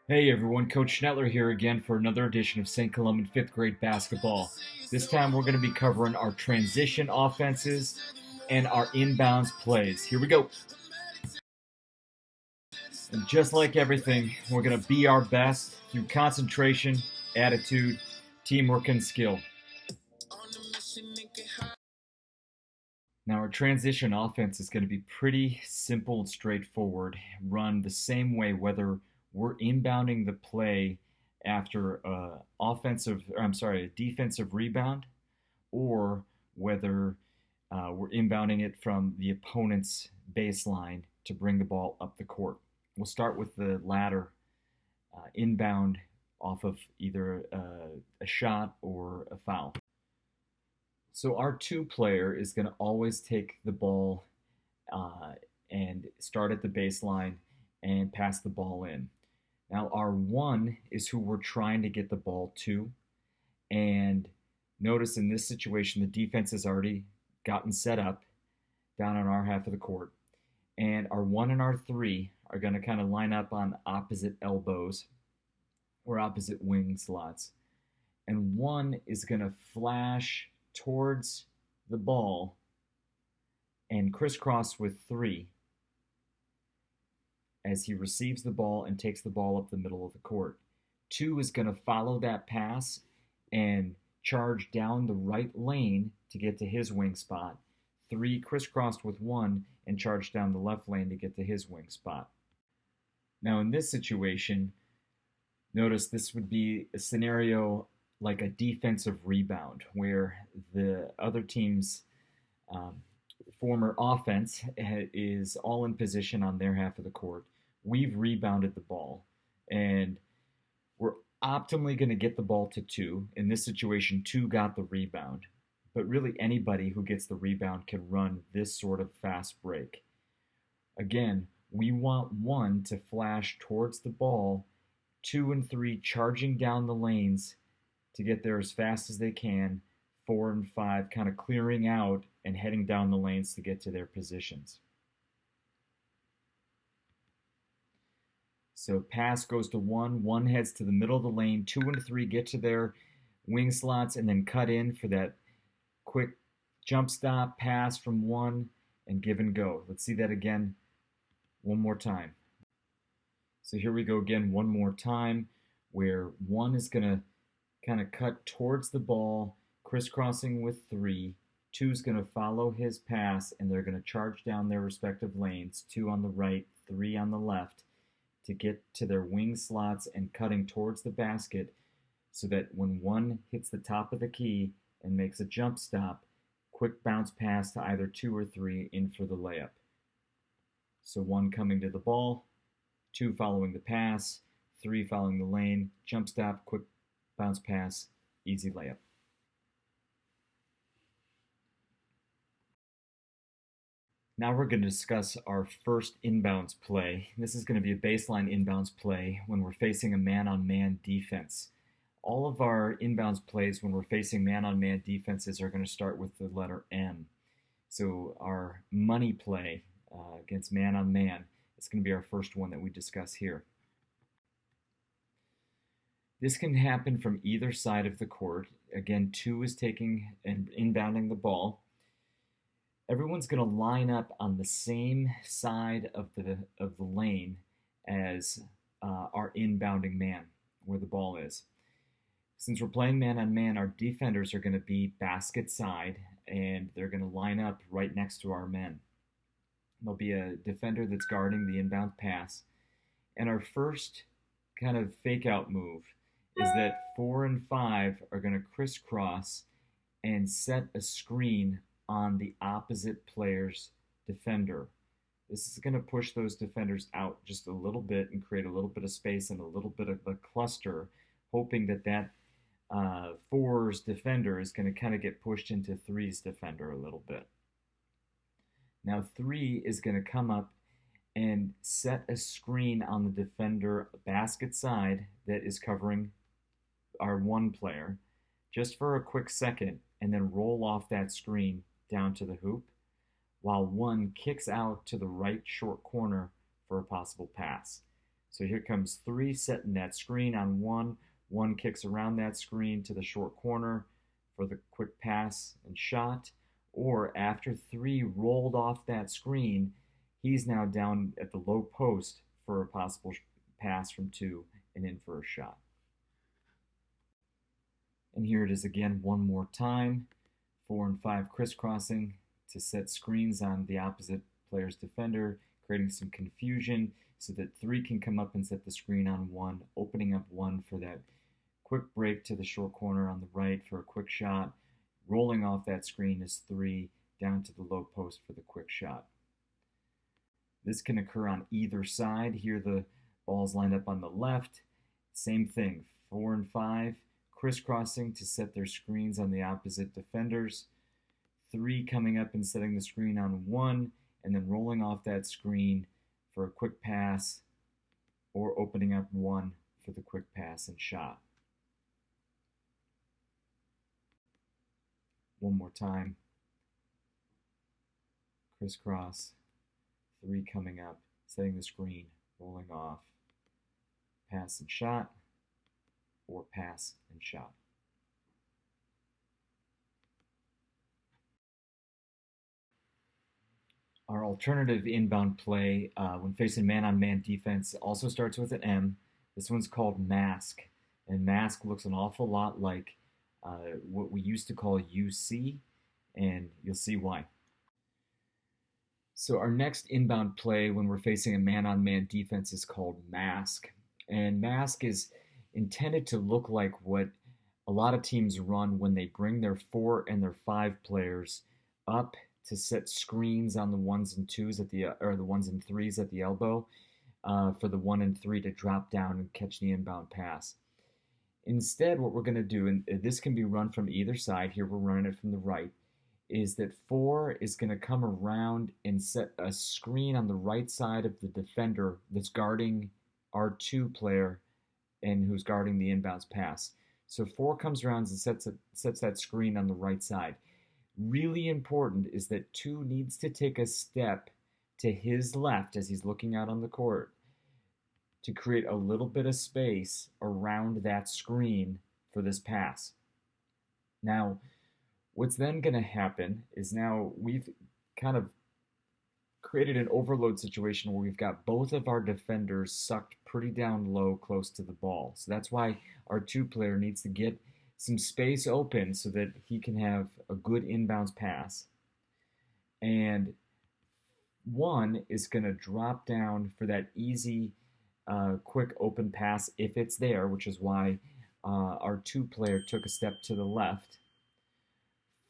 Hey everyone, Coach Schnettler here again for another edition of St. Columban 5th grade basketball. This time we're going to be covering our transition offenses and our inbounds plays. Here we go. And just like everything, we're going to be our best through concentration, attitude, teamwork, and skill. Now, our transition offense is going to be pretty simple and straightforward, run the same way whether we're inbounding the play after a defensive rebound, or whether we're inbounding it from the opponent's baseline to bring the ball up the court. We'll start with the latter, inbound off of either a shot or a foul. So our two player is going to always take the ball uh, and start at the baseline and pass the ball in. Now our one is who we're trying to get the ball to, and notice in this situation the defense has already gotten set up down on our half of the court, and our one and our three are going to kind of line up on opposite elbows or opposite wing slots, and one is going to flash towards the ball and crisscross with three as he receives the ball and takes the ball up the middle of the court. Two is going to follow that pass and charge down the right lane to get to his wing spot. Three crisscrossed with one and charge down the left lane to get to his wing spot. Now in this situation, notice this would be a scenario like a defensive rebound where the other team's former offense is all in position on their half of the court. We've rebounded the ball, and we're optimally going to get the ball to two. In this situation, two got the rebound, but really anybody who gets the rebound can run this sort of fast break. Again, we want one to flash towards the ball, two and three charging down the lanes to get there as fast as they can, four and five kind of clearing out and heading down the lanes to get to their positions. So pass goes to one heads to the middle of the lane, two and three get to their wing slots and then cut in for that quick jump stop pass from one and give and go. Let's see that again one more time. So here we go again one more time, where one is going to kind of cut towards the ball, crisscrossing with three. Two is going to follow his pass, and they're going to charge down their respective lanes, two on the right, three on the left, to get to their wing slots and cutting towards the basket so that when one hits the top of the key and makes a jump stop, quick bounce pass to either two or three in for the layup. So one coming to the ball, two following the pass, three following the lane, jump stop, quick bounce pass, easy layup. Now we're going to discuss our first inbounds play. This is going to be a baseline inbounds play when we're facing a man-on-man defense. All of our inbounds plays when we're facing man-on-man defenses are going to start with the letter M. So our money play against man-on-man is going to be our first one that we discuss here. This can happen from either side of the court. Again, two is taking and inbounding the ball. Everyone's going to line up on the same side of the lane as our inbounding man, where the ball is. Since we're playing man-on-man, our defenders are going to be basket side, and they're going to line up right next to our men. There'll be a defender that's guarding the inbound pass. And our first kind of fake-out move is that 4 and 5 are going to crisscross and set a screen on the opposite player's defender. This is going to push those defenders out just a little bit and create a little bit of space and a little bit of a cluster, hoping that that 4's defender is going to kind of get pushed into 3's defender a little bit. Now 3 is going to come up and set a screen on the defender basket side that is covering our one player just for a quick second, and then roll off that screen down to the hoop, while one kicks out to the right short corner for a possible pass. So here comes 3 setting that screen on 1. 1 kicks around that screen to the short corner for the quick pass and shot. Or after 3 rolled off that screen, he's now down at the low post for a possible pass from 2 and in for a shot. And here it is again one more time. 4 and 5 crisscrossing to set screens on the opposite player's defender, creating some confusion so that 3 can come up and set the screen on 1, opening up 1 for that quick break to the short corner on the right for a quick shot. Rolling off that screen is 3 down to the low post for the quick shot. This can occur on either side. Here the ball's lined up on the left. Same thing, 4 and 5 crisscrossing to set their screens on the opposite defenders. 3 coming up and setting the screen on 1 and then rolling off that screen for a quick pass or opening up 1 for the quick pass and shot. One more time. Crisscross. 3 coming up, setting the screen, rolling off. Pass and shot, or pass and shot. Our alternative inbound play when facing man-on-man defense also starts with an M. This one's called mask. And mask looks an awful lot like what we used to call UC, and you'll see why. So our next inbound play when we're facing a man-on-man defense is called mask. And mask is intended to look like what a lot of teams run when they bring their 4 and their 5 players up to set screens on the 1s and 2s at the or the 1s and 3s at the elbow for the 1 and 3 to drop down and catch the inbound pass. Instead, what we're going to do, and this can be run from either side, here we're running it from the right, is that 4 is going to come around and set a screen on the right side of the defender that's guarding our 2 player and who's guarding the inbounds pass. So 4 comes around and sets that screen on the right side. Really important is that 2 needs to take a step to his left as he's looking out on the court to create a little bit of space around that screen for this pass. Now, what's then going to happen is now we've kind of created an overload situation where we've got both of our defenders sucked pretty down low close to the ball. So that's why our 2 player needs to get some space open so that he can have a good inbounds pass. And 1 is going to drop down for that easy, quick open pass if it's there, which is why our 2 player took a step to the left.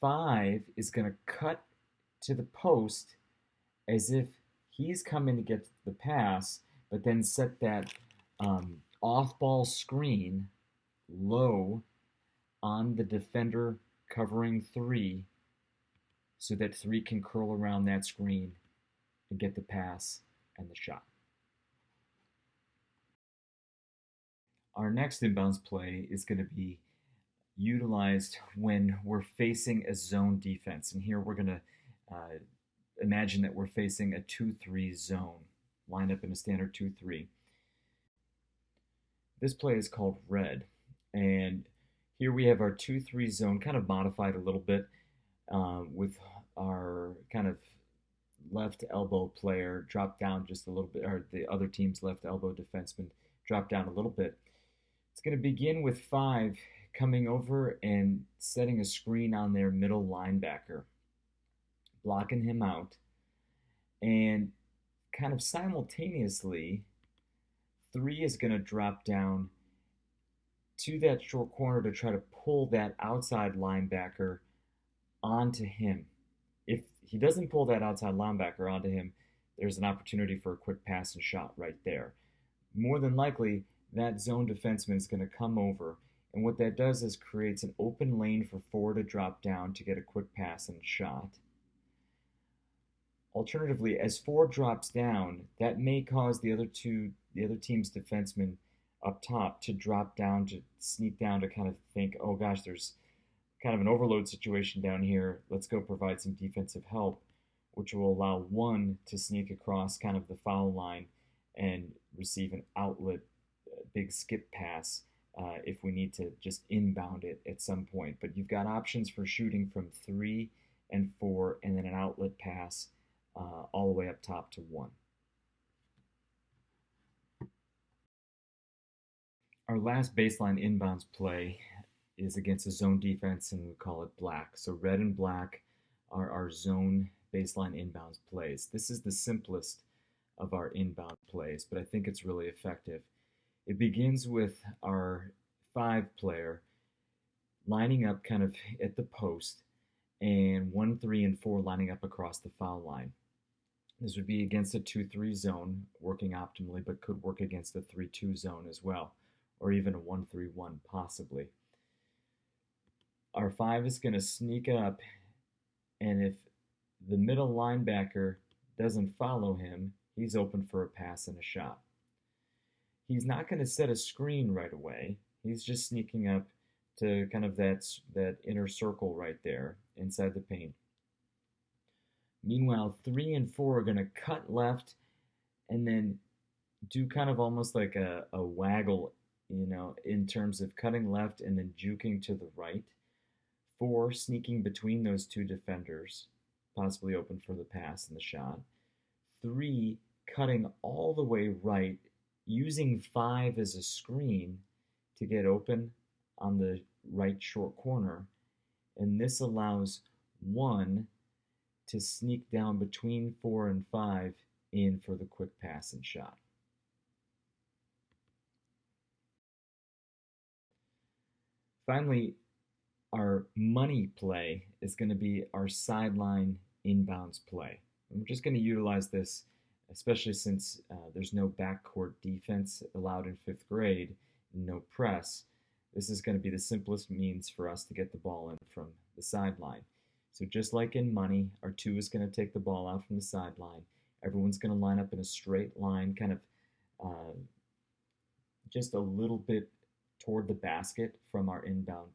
5 is going to cut to the post as if he's coming to get the pass, but then set that off-ball screen low on the defender covering 3 so that 3 can curl around that screen and get the pass and the shot. Our next inbounds play is going to be utilized when we're facing a zone defense. And here we're going to imagine that we're facing a 2-3 zone, lined up in a standard 2-3. This play is called red. And here we have our 2-3 zone kind of modified a little bit with our kind of left elbow player drop down just a little bit, or the other team's left elbow defenseman drop down a little bit. It's going to begin with 5 coming over and setting a screen on their middle linebacker, blocking him out, and kind of simultaneously 3 is going to drop down to that short corner to try to pull that outside linebacker onto him. If he doesn't pull that outside linebacker onto him, there's an opportunity for a quick pass and shot right there. More than likely, that zone defenseman is going to come over, and what that does is creates an open lane for 4 to drop down to get a quick pass and shot. Alternatively, as 4 drops down, that may cause the other team's defenseman up top to drop down, to sneak down, to kind of think, oh gosh, there's kind of an overload situation down here. Let's go provide some defensive help, which will allow 1 to sneak across kind of the foul line and receive an outlet, big skip pass if we need to just inbound it at some point. But you've got options for shooting from 3 and 4, and then an outlet pass all the way up top to 1. Our last baseline inbounds play is against a zone defense, and we call it black. So red and black are our zone baseline inbounds plays. This is the simplest of our inbound plays, but I think it's really effective. It begins with our 5-player lining up kind of at the post, and 1, 3, and 4 lining up across the foul line. This would be against a 2-3 zone, working optimally, but could work against a 3-2 zone as well, or even a 1-3-1 possibly. Our 5 is going to sneak up, and if the middle linebacker doesn't follow him, he's open for a pass and a shot. He's not going to set a screen right away. He's just sneaking up to kind of that inner circle right there inside the paint. Meanwhile, 3 and 4 are going to cut left and then do kind of almost like a waggle, in terms of cutting left and then juking to the right. 4 sneaking between those 2 defenders, possibly open for the pass and the shot. 3 cutting all the way right, using 5 as a screen to get open on the right short corner. And this allows 1 to sneak down between 4 and 5 in for the quick pass and shot. Finally, our money play is going to be our sideline inbounds play. And we're just going to utilize this, especially since there's no backcourt defense allowed in 5th grade, no press. This is going to be the simplest means for us to get the ball in from the sideline. So just like in money, our 2 is going to take the ball out from the sideline. Everyone's going to line up in a straight line, kind of just a little bit toward the basket from our inbound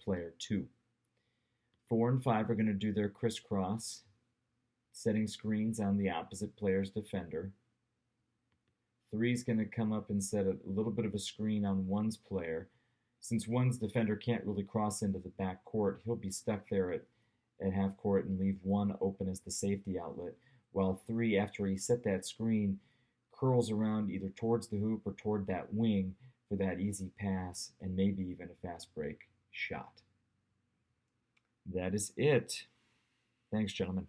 player 2. 4 and 5 are going to do their crisscross, setting screens on the opposite player's defender. 3 is going to come up and set a little bit of a screen on 1's player. Since 1's defender can't really cross into the back court, he'll be stuck there at half court and leave 1 open as the safety outlet, while 3, after he set that screen, curls around either towards the hoop or toward that wing for that easy pass and maybe even a fast break shot. That is it. Thanks, gentlemen.